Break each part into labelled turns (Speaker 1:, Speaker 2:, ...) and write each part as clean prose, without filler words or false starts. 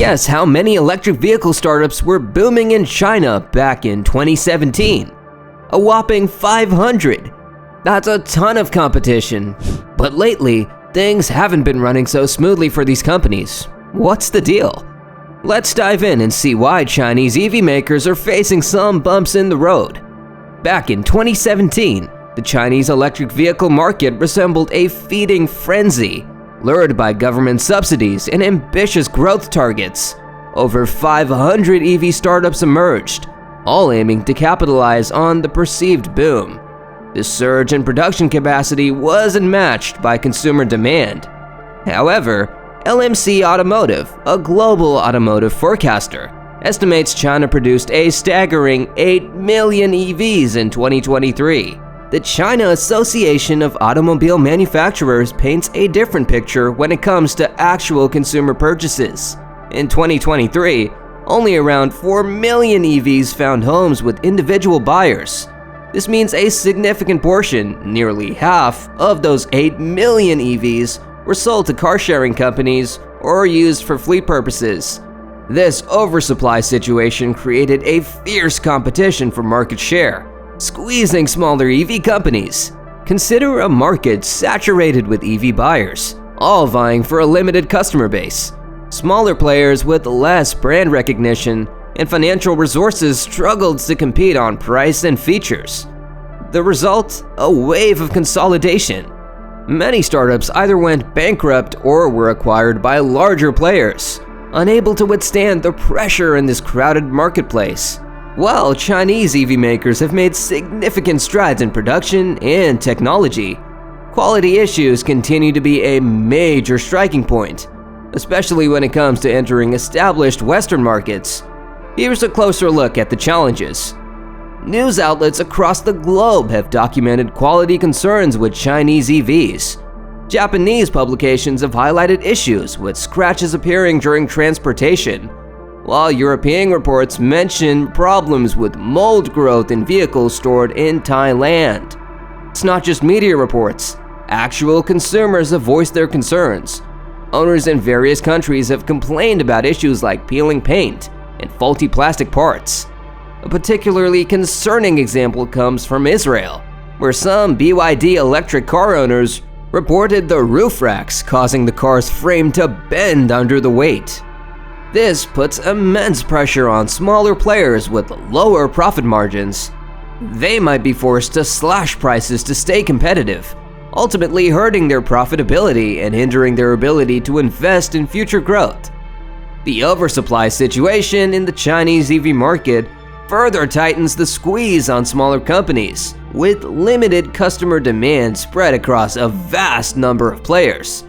Speaker 1: Guess how many electric vehicle startups were booming in China back in 2017? A whopping 500. That's a ton of competition. But lately, things haven't been running so smoothly for these companies. What's the deal? Let's dive in and see why Chinese EV makers are facing some bumps in the road. Back in 2017, the Chinese electric vehicle market resembled a feeding frenzy. Lured by government subsidies and ambitious growth targets, over 500 EV startups emerged, all aiming to capitalize on the perceived boom. The surge in production capacity wasn't matched by consumer demand. However, LMC Automotive, a global automotive forecaster, estimates China produced a staggering 8 million EVs in 2023. The China Association of Automobile Manufacturers paints a different picture when it comes to actual consumer purchases. In 2023, only around 4 million EVs found homes with individual buyers. This means a significant portion, nearly half, of those 8 million EVs were sold to car-sharing companies or used for fleet purposes. This oversupply situation created a fierce competition for market share, squeezing smaller EV companies. Consider a market saturated with EV buyers, all vying for a limited customer base. Smaller players with less brand recognition and financial resources struggled to compete on price and features. The result? A wave of consolidation. Many startups either went bankrupt or were acquired by larger players, unable to withstand the pressure in this crowded marketplace. While Chinese EV makers have made significant strides in production and technology, quality issues continue to be a major striking point, especially when it comes to entering established Western markets. Here's a closer look at the challenges. News outlets across the globe have documented quality concerns with Chinese EVs. Japanese publications have highlighted issues with scratches appearing during transportation, while European reports mention problems with mold growth in vehicles stored in Thailand. It's not just media reports. Actual consumers have voiced their concerns. Owners in various countries have complained about issues like peeling paint and faulty plastic parts. A particularly concerning example comes from Israel, where some BYD electric car owners reported the roof racks causing the car's frame to bend under the weight. This puts immense pressure on smaller players with lower profit margins. They might be forced to slash prices to stay competitive, ultimately hurting their profitability and hindering their ability to invest in future growth. The oversupply situation in the Chinese EV market further tightens the squeeze on smaller companies, with limited customer demand spread across a vast number of players.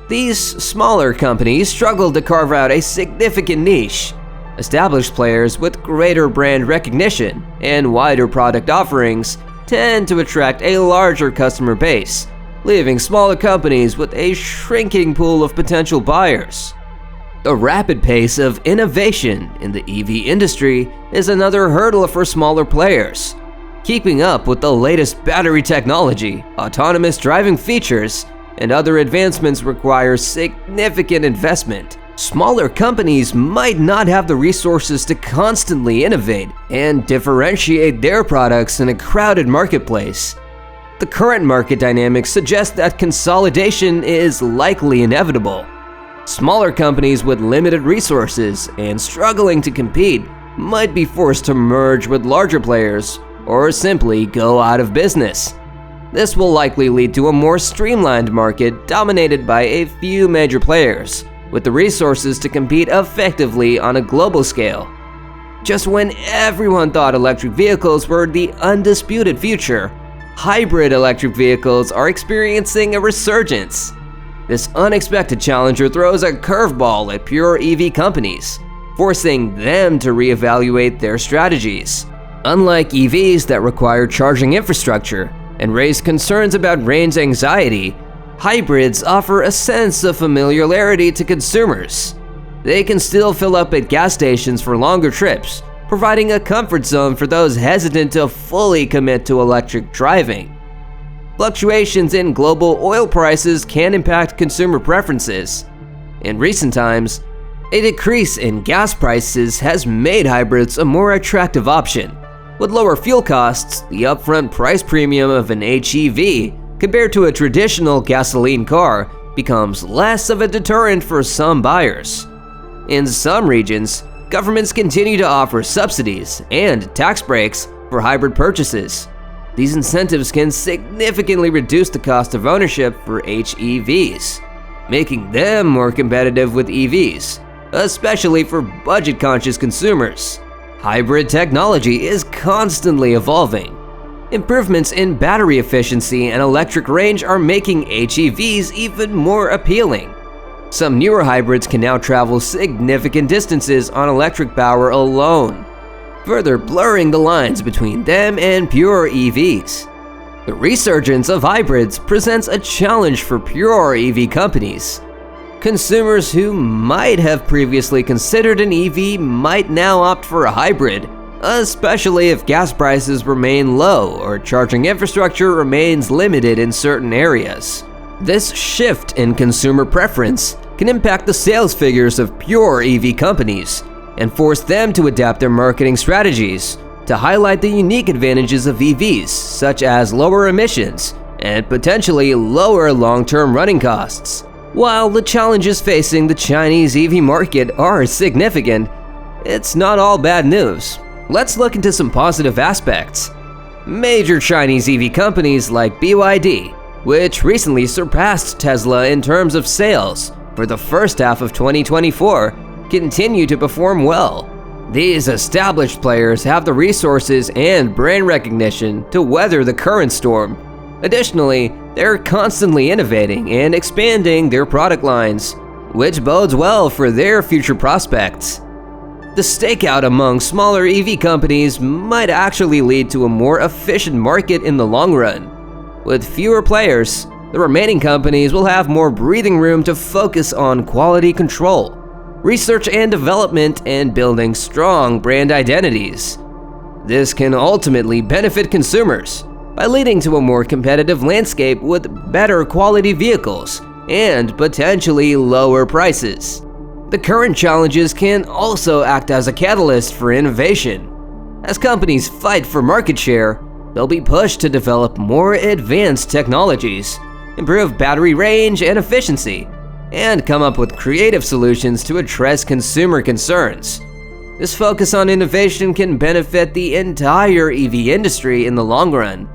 Speaker 1: These smaller companies struggle to carve out a significant niche. Established players with greater brand recognition and wider product offerings tend to attract a larger customer base, leaving smaller companies with a shrinking pool of potential buyers. The rapid pace of innovation in the EV industry is another hurdle for smaller players. Keeping up with the latest battery technology, autonomous driving features, and other advancements require significant investment. Smaller companies might not have the resources to constantly innovate and differentiate their products in a crowded marketplace. The current market dynamics suggest that consolidation is likely inevitable. Smaller companies with limited resources and struggling to compete might be forced to merge with larger players or simply go out of business. This will likely lead to a more streamlined market dominated by a few major players, with the resources to compete effectively on a global scale. Just when everyone thought electric vehicles were the undisputed future, hybrid electric vehicles are experiencing a resurgence. This unexpected challenger throws a curveball at pure EV companies, forcing them to reevaluate their strategies. Unlike EVs that require charging infrastructure and raise concerns about range anxiety, hybrids offer a sense of familiarity to consumers. They can still fill up at gas stations for longer trips, providing a comfort zone for those hesitant to fully commit to electric driving. Fluctuations in global oil prices can impact consumer preferences. In recent times, A decrease in gas prices has made hybrids a more attractive option. With lower fuel costs, the upfront price premium of an HEV compared to a traditional gasoline car becomes less of a deterrent for some buyers. In some regions, governments continue to offer subsidies and tax breaks for hybrid purchases. These incentives can significantly reduce the cost of ownership for HEVs, making them more competitive with EVs, especially for budget-conscious consumers. Hybrid technology is constantly evolving. Improvements in battery efficiency and electric range are making HEVs even more appealing. Some newer hybrids can now travel significant distances on electric power alone, further blurring the lines between them and pure EVs. The resurgence of hybrids presents a challenge for pure EV companies. Consumers who might have previously considered an EV might now opt for a hybrid, especially if gas prices remain low or charging infrastructure remains limited in certain areas. This shift in consumer preference can impact the sales figures of pure EV companies and force them to adapt their marketing strategies to highlight the unique advantages of EVs, such as lower emissions and potentially lower long-term running costs. While the challenges facing the Chinese EV market are significant, it's not all bad news. Let's look into some positive aspects. Major Chinese EV companies like BYD, which recently surpassed Tesla in terms of sales for the first half of 2024, continue to perform well. These established players have the resources and brand recognition to weather the current storm. Additionally, they're constantly innovating and expanding their product lines, which bodes well for their future prospects. The stakeout among smaller EV companies might actually lead to a more efficient market in the long run. With fewer players, the remaining companies will have more breathing room to focus on quality control, research and development, and building strong brand identities. This can ultimately benefit consumers by leading to a more competitive landscape with better quality vehicles and potentially lower prices. The current challenges can also act as a catalyst for innovation. As companies fight for market share, they'll be pushed to develop more advanced technologies, improve battery range and efficiency, and come up with creative solutions to address consumer concerns. This focus on innovation can benefit the entire EV industry in the long run,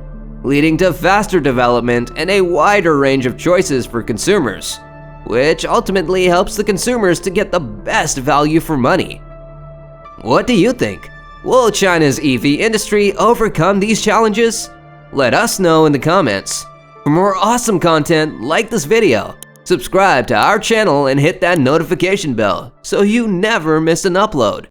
Speaker 1: leading to faster development and a wider range of choices for consumers, which ultimately helps the consumers to get the best value for money. What do you think? Will China's EV industry overcome these challenges? Let us know in the comments. For more awesome content, like this video, subscribe to our channel and hit that notification bell so you never miss an upload.